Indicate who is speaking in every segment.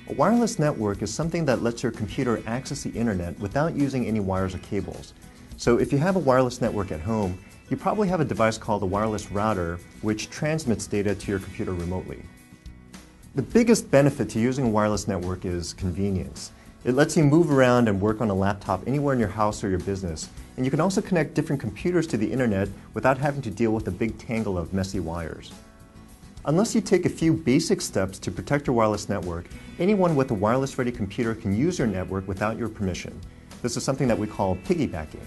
Speaker 1: A wireless network is something that lets your computer access the internet without using any wires or cables. So if you have a wireless network at home, you probably have a device called a wireless router, which transmits data to your computer remotely. The biggest benefit to using a wireless network is convenience. It lets you move around and work on a laptop anywhere in your house or your business, and you can also connect different computers to the internet without having to deal with a big tangle of messy wires. Unless you take a few basic steps to protect your wireless network, anyone with a wireless-ready computer can use your network without your permission. This is something that we call piggybacking.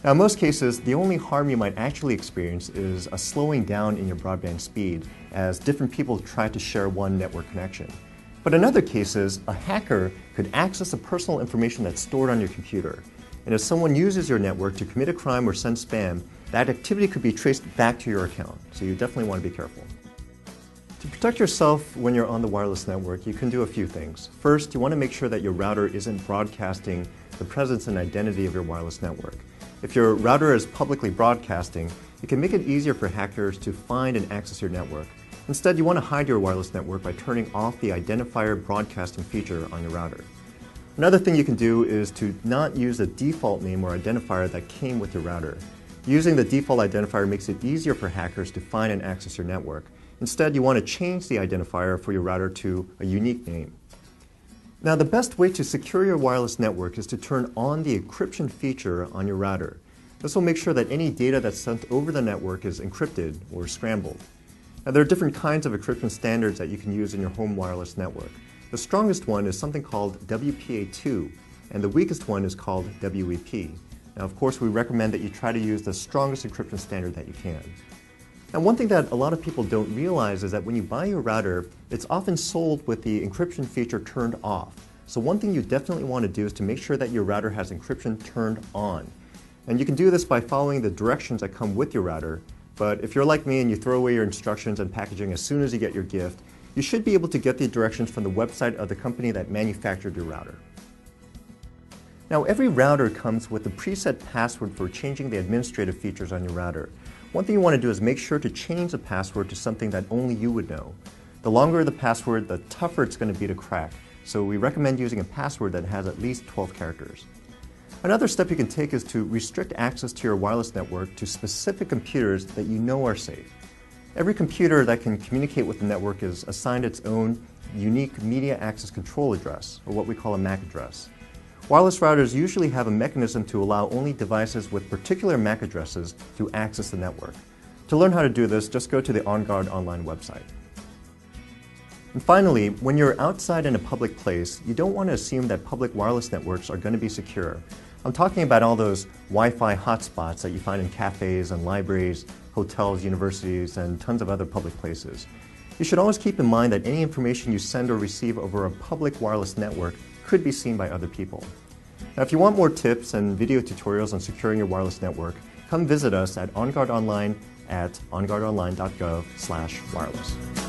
Speaker 1: Now, in most cases, the only harm you might actually experience is a slowing down in your broadband speed as different people try to share one network connection. But in other cases, a hacker could access the personal information that's stored on your computer. And if someone uses your network to commit a crime or send spam, that activity could be traced back to your account. So you definitely want to be careful. To protect yourself when you're on the wireless network, you can do a few things. First, you want to make sure that your router isn't broadcasting the presence and identity of your wireless network. If your router is publicly broadcasting, it can make it easier for hackers to find and access your network. Instead, you want to hide your wireless network by turning off the identifier broadcasting feature on your router. Another thing you can do is to not use the default name or identifier that came with your router. Using the default identifier makes it easier for hackers to find and access your network. Instead, you want to change the identifier for your router to a unique name. Now, the best way to secure your wireless network is to turn on the encryption feature on your router. This will make sure that any data that's sent over the network is encrypted or scrambled. Now, there are different kinds of encryption standards that you can use in your home wireless network. The strongest one is something called WPA2, and the weakest one is called WEP. Now, of course, we recommend that you try to use the strongest encryption standard that you can. And one thing that a lot of people don't realize is that when you buy your router, it's often sold with the encryption feature turned off. So one thing you definitely want to do is to make sure that your router has encryption turned on. And you can do this by following the directions that come with your router. But if you're like me and you throw away your instructions and packaging as soon as you get your gift, you should be able to get the directions from the website of the company that manufactured your router. Now, every router comes with a preset password for changing the administrative features on your router. One thing you want to do is make sure to change the password to something that only you would know. The longer the password, the tougher it's going to be to crack. So we recommend using a password that has at least 12 characters. Another step you can take is to restrict access to your wireless network to specific computers that you know are safe. Every computer that can communicate with the network is assigned its own unique media access control address, or what we call a MAC address. Wireless routers usually have a mechanism to allow only devices with particular MAC addresses to access the network. To learn how to do this, just go to the OnGuard online website. And finally, when you're outside in a public place, you don't want to assume that public wireless networks are going to be secure. I'm talking about all those Wi-Fi hotspots that you find in cafes and libraries, hotels, universities, and tons of other public places. You should always keep in mind that any information you send or receive over a public wireless network could be seen by other people. Now, if you want more tips and video tutorials on securing your wireless network, come visit us at OnGuard Online at onguardonline.gov/wireless.